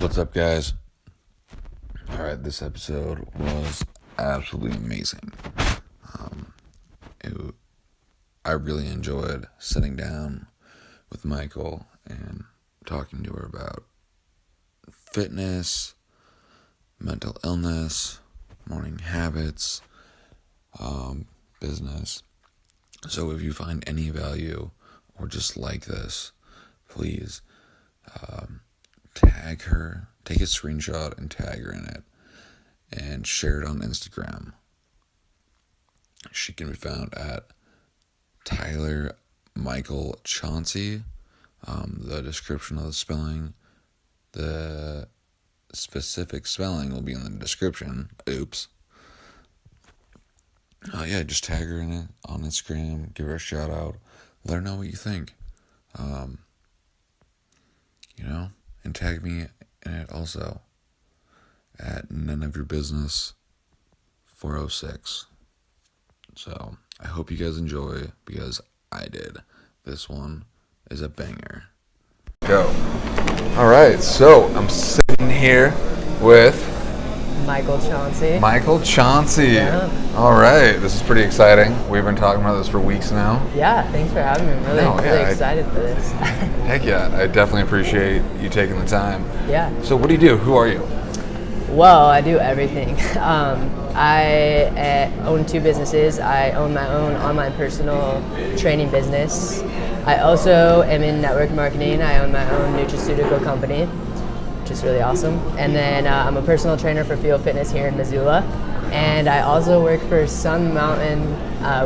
What's up, guys? Alright, this episode was absolutely amazing. It, I really enjoyed sitting down with Michael and talking to her about fitness, mental illness, morning habits, business. So if you find any value or just like this, please tag her, take a screenshot and tag her in it, and share it on Instagram. She can be found at Tyler MIKAL-Chancy. The description of the spelling, the specific spelling will be in the description. Oops. Just tag her in it on Instagram, give her a shout out, let her know what you think. And tag me in it also at None of Your Business 406. So I hope you guys enjoy, because I did. This one is a banger. Go. All right, so I'm sitting here with MIKAL-Chancy. MIKAL-Chancy. Yeah. All right, this is pretty exciting. We've been talking about this for weeks now. Yeah, thanks for having me. I'm really excited for this. Heck yeah, I definitely appreciate you taking the time. Yeah. So what do you do? Who are you? Well, I do everything. I own two businesses. I own my own online personal training business. I also am in network marketing. I own my own nutraceutical company, which is really awesome. And then I'm a personal trainer for Field Fitness here in Missoula. And I also work for Sun Mountain.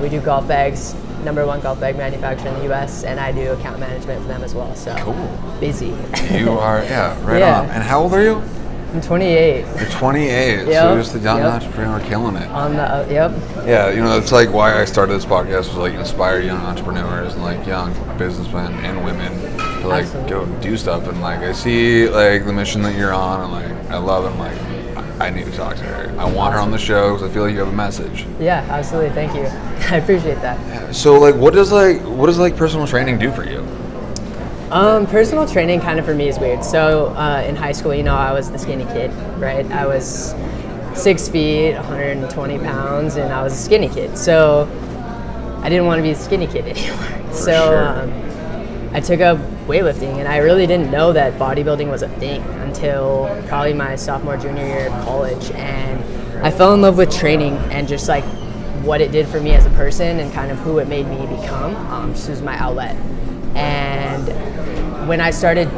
We do golf bags, #1 golf bag manufacturer in the U.S., and I do account management for them as well. So cool. Busy. You are, right on. And how old are you? I'm 28. You're 28, yep. So you're just a young entrepreneur killing it. Yep. Yeah, it's like why I started this podcast, was like inspire young entrepreneurs and like young businessmen and women to like go do stuff. And like I see like the mission that you're on, and like I love it. I'm like, I need to talk to her. I want her on the show because I feel like you have a message. Yeah, absolutely. Thank you. I appreciate that. Yeah. So like, what does personal training do for you? Personal training kind of for me is weird. So in high school, I was the skinny kid, right? I was 6 feet, 120 pounds, and I was a skinny kid. So I didn't want to be a skinny kid anymore. I took up weightlifting, and I really didn't know that bodybuilding was a thing until probably my sophomore, junior year of college. And I fell in love with training and just like what it did for me as a person and kind of who it made me become. This was my outlet. And when I started,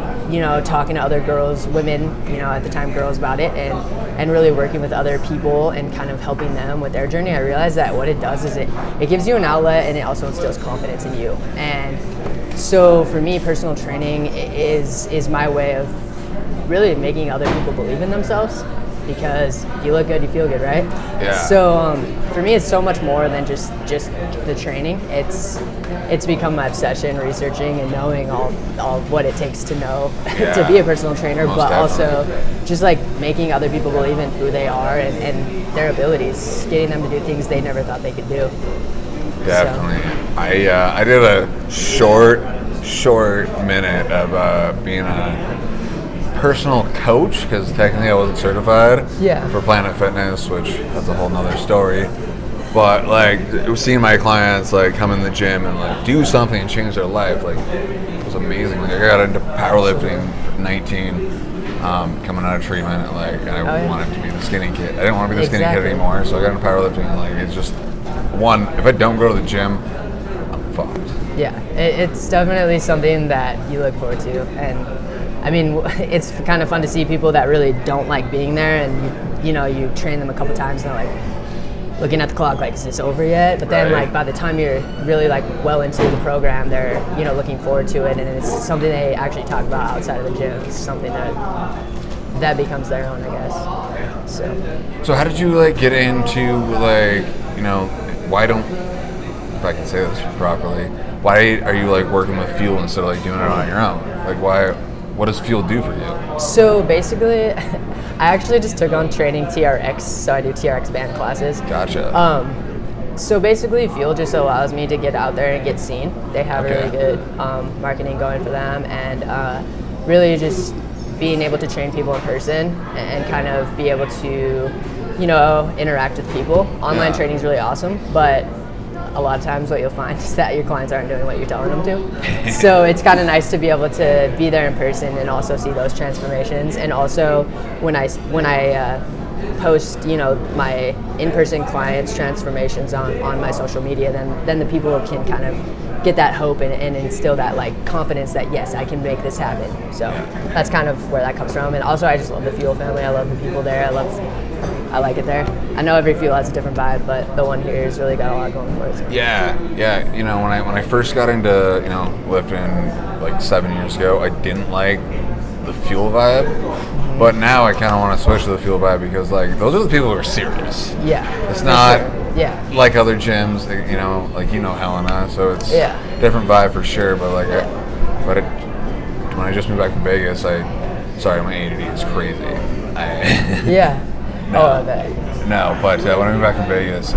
talking to other women, at the time girls about it, and really working with other people and kind of helping them with their journey, I realized that what it does is it gives you an outlet, and it also instills confidence in you. And so for me, personal training is my way of really making other people believe in themselves, because if you look good, you feel good, right? Yeah. So for me, it's so much more than just the training. It's become my obsession, researching and knowing all what it takes to know to be a personal trainer, but also just like making other people believe in who they are and their abilities, getting them to do things they never thought they could do. Definitely. So. I did a short minute of being a personal coach, because technically I wasn't certified for Planet Fitness, which that's a whole nother story. But like seeing my clients like come in the gym and like do something and change their life, like it was amazing. Like I got into powerlifting at 19, coming out of treatment, and I wanted to be the skinny kid. I didn't want to be the skinny kid anymore, so I got into powerlifting, and like it's just if I don't go to the gym, I'm fucked. Yeah, it's definitely something that you look forward to. And I mean, it's kind of fun to see people that really don't like being there, and you train them a couple times and they're like looking at the clock like, is this over yet? But then like by the time you're really like well into the program, they're looking forward to it, and it's something they actually talk about outside of the gym. It's something that becomes their own, I guess. Yeah. So how did you like get into like why don't, if I can say this properly, why are you like working with Fuel instead of like doing it on your own? Like why? What does Fuel do for you? So basically, I actually just took on training TRX, so I do TRX band classes. Gotcha. So basically, Fuel just allows me to get out there and get seen. They have really good marketing going for them, and really just being able to train people in person and kind of be able to, you know, interact with people. Online training is really awesome, but a lot of times what you'll find is that your clients aren't doing what you're telling them to. So it's kind of nice to be able to be there in person and also see those transformations. And also when I post, you know, my in-person clients' transformations on my social media, then the people can kind of get that hope and instill that like confidence that yes, I can make this happen. So that's kind of where that comes from. And also I just love the Fuel family. I love the people there. I like it there. I know every Fuel has a different vibe, but the one here has really got a lot going for it. So. Yeah. You know, when I first got into, you know, lifting like 7 years ago, I didn't like the Fuel vibe, but now I kind of want to switch to the Fuel vibe because like those are the people who are serious. Yeah. It's not like other gyms, you know, like you know Helena, so it's different vibe for sure. But like, when I just moved back from Vegas, my ADD is crazy. I bet. No, but when I moved back from Vegas,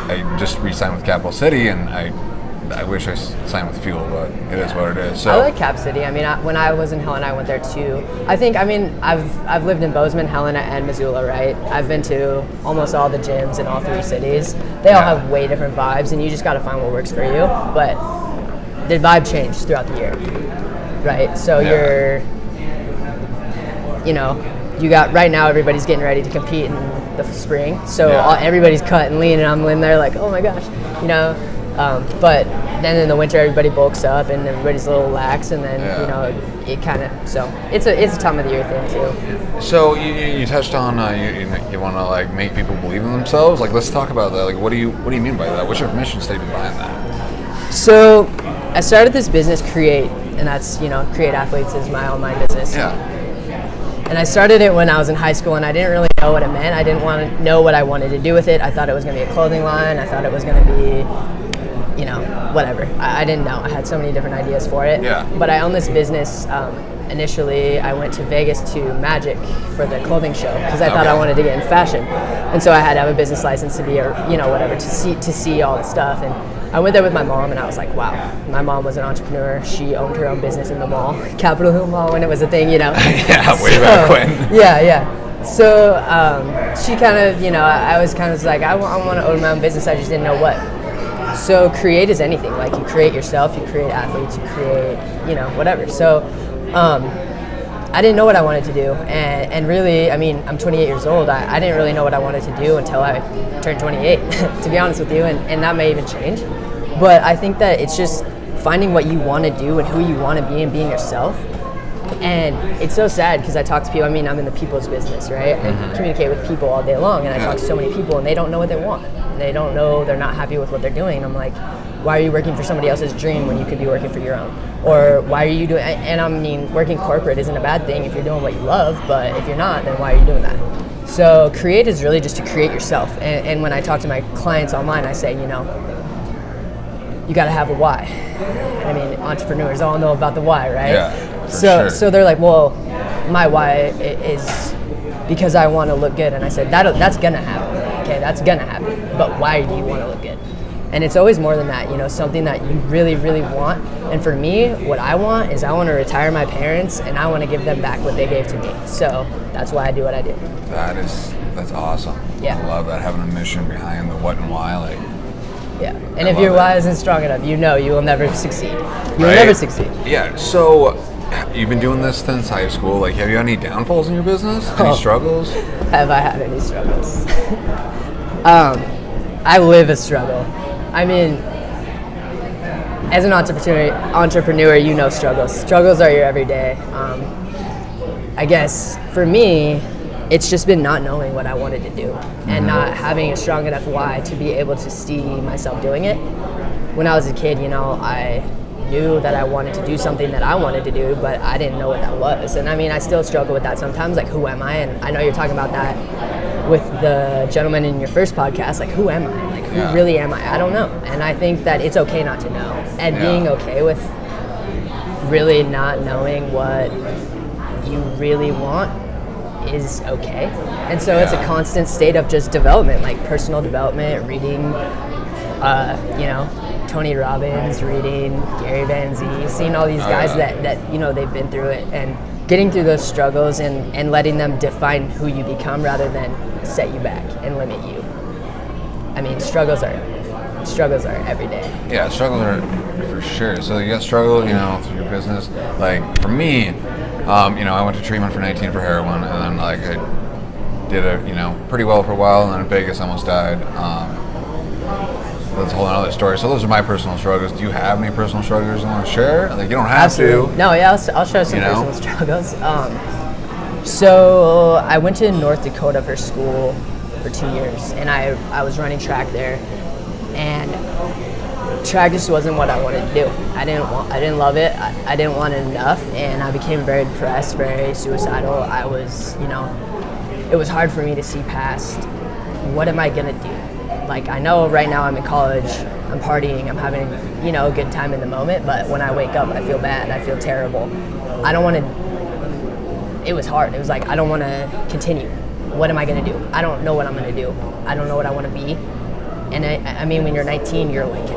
I just re-signed with Capital City, and I wish I signed with Fuel, but it is what it is. So I like Cap City. I mean, when I was in Helena, I went there too. I've lived in Bozeman, Helena, and Missoula, right? I've been to almost all the gyms in all 3 cities. They all have way different vibes, and you just got to find what works for you. But the vibe changed throughout the year, right? So you got right now everybody's getting ready to compete in the spring. So everybody's cut and lean, and I'm in there like, oh my gosh, you know. But then in the winter, everybody bulks up and everybody's a little lax, and then you know it kind of. So it's a time of the year thing too. So you touched on you want to like make people believe in themselves. Like let's talk about that. Like what do you mean by that? What's your mission statement behind that? So I started this business, Create, and that's Create Athletes is my online business. Yeah. And I started it when I was in high school, and I didn't really know what it meant. I didn't want to know what I wanted to do with it. I thought it was going to be a clothing line. I thought it was going to be, whatever. I didn't know. I had so many different ideas for it. Yeah. But I owned this business. Initially, I went to Vegas to Magic for the clothing show because I thought I wanted to get in fashion, and so I had to have a business license to be, to see all the stuff. And I went there with my mom, and I was like, wow. My mom was an entrepreneur. She owned her own business in the mall, Capitol Hill Mall, when it was a thing, Yeah, way back when. Yeah. So she kind of, I was kind of like, I want to own my own business. I just didn't know what. So Create is anything. Like you create yourself, you create athletes, you create, whatever. So I didn't know what I wanted to do. And really, I mean, I'm 28 years old. I didn't really know what I wanted to do until I turned 28, to be honest with you. And that may even change. But I think that it's just finding what you want to do and who you want to be and being yourself. And it's so sad because I talk to people. I mean, I'm in the people's business, right? I communicate with people all day long, and I talk to so many people, and they don't know what they want. They don't know, they're not happy with what they're doing. I'm like, why are you working for somebody else's dream when you could be working for your own? Or why are you doing, and I mean, working corporate isn't a bad thing if you're doing what you love, but if you're not, then why are you doing that? So Create is really just to create yourself. And when I talk to my clients online, I say, you got to have a why. I mean, entrepreneurs all know about the why, right? Yeah. So they're like, well, my why is because I want to look good. And I said, that's going to happen. Okay, that's going to happen. But why do you want to look good? And it's always more than that, something that you really, really want. And for me, what I want is I want to retire my parents, and I want to give them back what they gave to me. So that's why I do what I do. That's awesome. Yeah. I love that, having a mission behind the what and why. Like. Yeah, and if your why isn't strong enough, you will never succeed. You will never succeed. Yeah, so you've been doing this since high school. Like, have you had any downfalls in your business? Any struggles? Have I had any struggles? I live a struggle. I mean, as an entrepreneur, struggles. Struggles are your everyday. I guess for me, it's just been not knowing what I wanted to do and not having a strong enough why to be able to see myself doing it. When I was a kid, I knew that I wanted to do something that I wanted to do, but I didn't know what that was. And I mean, I still struggle with that sometimes, like, who am I? And I know you're talking about that with the gentleman in your first podcast, like, who am I? Like, who really am I? I don't know. And I think that it's okay not to know. And being okay with really not knowing what you really want is okay. And so it's a constant state of just development, like personal development, reading, Tony Robbins, reading Gary Vee, seeing all these guys that they've been through it and getting through those struggles and letting them define who you become rather than set you back and limit you. I mean, struggles are every day. Yeah, struggles are for sure. So you got struggle, through your business. Like for me, I went to treatment for 19 for heroin, and then like I did it, pretty well for a while, and then in Vegas I almost died. That's a whole other story. So those are my personal struggles. Do you have any personal struggles you want to share? Like you don't have Absolutely. to. No, yeah, I'll share some personal struggles. So I went to North Dakota for school for 2 years, and I was running track there, and track just wasn't what I wanted to do. I didn't love it. I didn't want it enough, and I became very depressed, very suicidal. I was, it was hard for me to see past what am I gonna do. Like I know right now I'm in college, I'm partying, I'm having, a good time in the moment, but when I wake up I feel bad, I feel terrible. I don't want to, it was hard. It was like, I don't want to continue. What am I going to do? I don't know what I'm going to do. I don't know what I want to be. And I mean, when you're 19, you're like,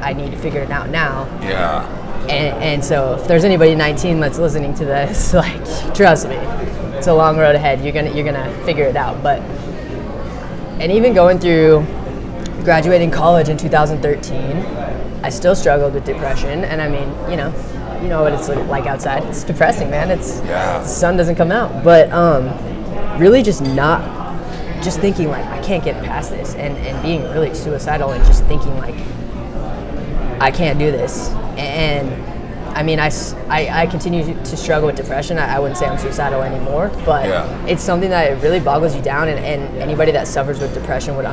I need to figure it out now. Yeah. And so if there's anybody 19 that's listening to this, like, trust me, it's a long road ahead. You're gonna figure it out. And even going through graduating college in 2013, I still struggled with depression. And I mean, you know what it's like outside. It's depressing, man. The sun doesn't come out. But really just thinking like I can't get past this, and being really suicidal and just thinking like I can't do this. And I mean, I continue to struggle with depression. I wouldn't say I'm suicidal anymore, but it's something that it really boggles you down. And anybody that suffers with depression would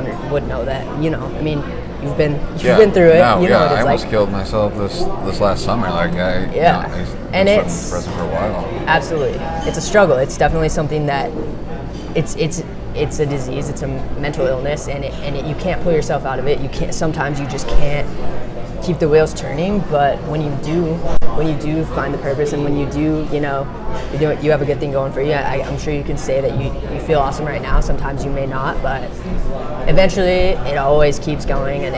know that. I mean, you've been through it. No, you know what it's I almost like. killed myself this last summer. Like I and it's depressed for a while. Absolutely, it's a struggle. It's definitely something that it's a disease. It's a mental illness, and you can't pull yourself out of it. You can't. Sometimes you just can't keep the wheels turning. But when you do find the purpose, and when you do, you have a good thing going for you. I'm sure you can say that you feel awesome right now. Sometimes you may not, but eventually it always keeps going. And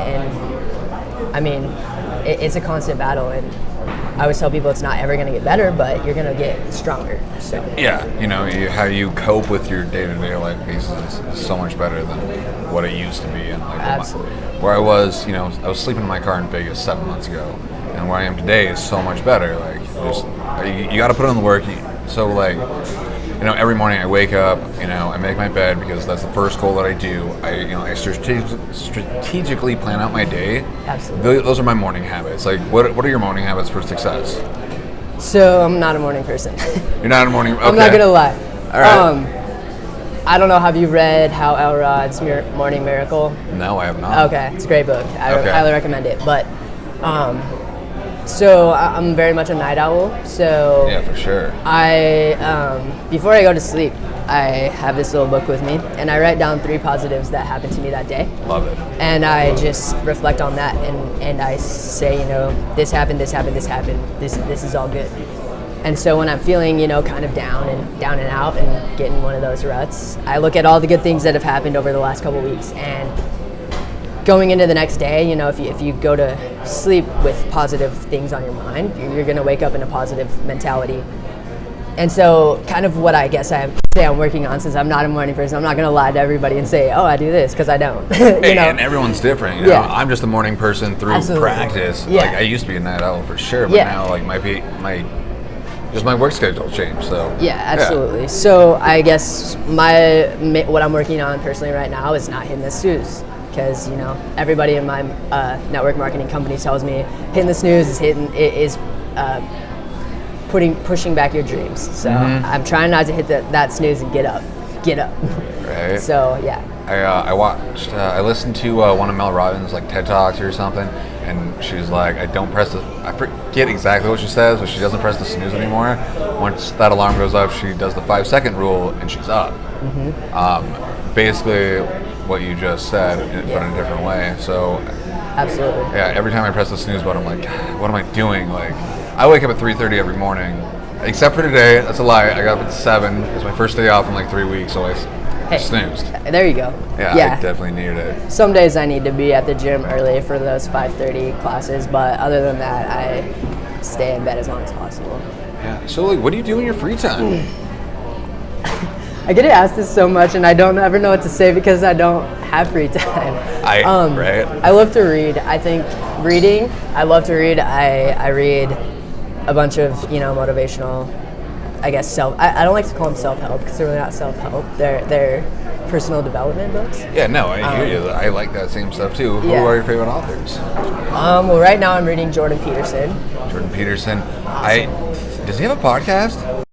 I mean, it's a constant battle. And I always tell people it's not ever going to get better, but you're going to get stronger. So yeah, how you cope with your day-to-day life basis is so much better than what it used to be. And like absolutely, where I was, I was sleeping in my car in Vegas 7 months ago, and where I am today is so much better. Like you got to put in the work. So like, every morning I wake up, I make my bed because that's the first goal that I do. I strategically plan out my day. Absolutely. Those are my morning habits. Like, what are your morning habits for success? So I'm not a morning person. You're not a morning. Okay. I'm not gonna lie. All right. I don't know. Have you read Hal Elrod's Morning Miracle? No, I have not. Okay, it's a great book. I highly recommend it. But so I'm very much a night owl. So yeah, for sure. Before I go to sleep, I have this little book with me, and I write down 3 positives that happened to me that day. Love it. And I just reflect on that, and I say, this happened, this happened, this happened. This is all good. And so when I'm feeling, kind of down and out and getting one of those ruts, I look at all the good things that have happened over the last couple weeks, and going into the next day, if you go to sleep with positive things on your mind, you're going to wake up in a positive mentality. And so kind of what I guess I'm working on, since I'm not a morning person, I'm not going to lie to everybody and say, oh, I do this, because I don't. And everyone's different. Yeah. I'm just a morning person through Absolutely. Practice. Yeah. Like I used to be a night owl for sure, but now like my work schedule changed. So yeah, absolutely. So I guess what I'm working on personally right now is not hitting the snooze, because everybody in my network marketing company tells me hitting the snooze is pushing back your dreams. So I'm trying not to hit that snooze and get up. Right. So yeah. I listened to one of Mel Robbins' like TED Talks or something, and she's like, I forget exactly what she says, but she doesn't press the snooze anymore. Once that alarm goes up, she does the 5-second rule and she's up. Basically what you just said, but in a different way. So absolutely. Yeah, every time I press the snooze button, I'm like, what am I doing? Like, I wake up at 3:30 every morning, except for today. That's a lie. I got up at 7. It's my first day off in like 3 weeks, so I snoozed. There you go. Yeah, I definitely needed it. Some days I need to be at the gym early for those 5:30 classes, but other than that, I stay in bed as long as possible. Yeah. So, like, what do you do in your free time? I get asked this so much, and I don't ever know what to say because I don't have free time. Right. I love to read. I think reading. I love to read. I read a bunch of motivational. I guess I don't like to call them self-help because they're really not self-help. They're personal development books. Yeah, no, I hear you. I like that same stuff too. Who are your favorite authors? Well, right now I'm reading Jordan Peterson. Jordan Peterson. Awesome. Does he have a podcast?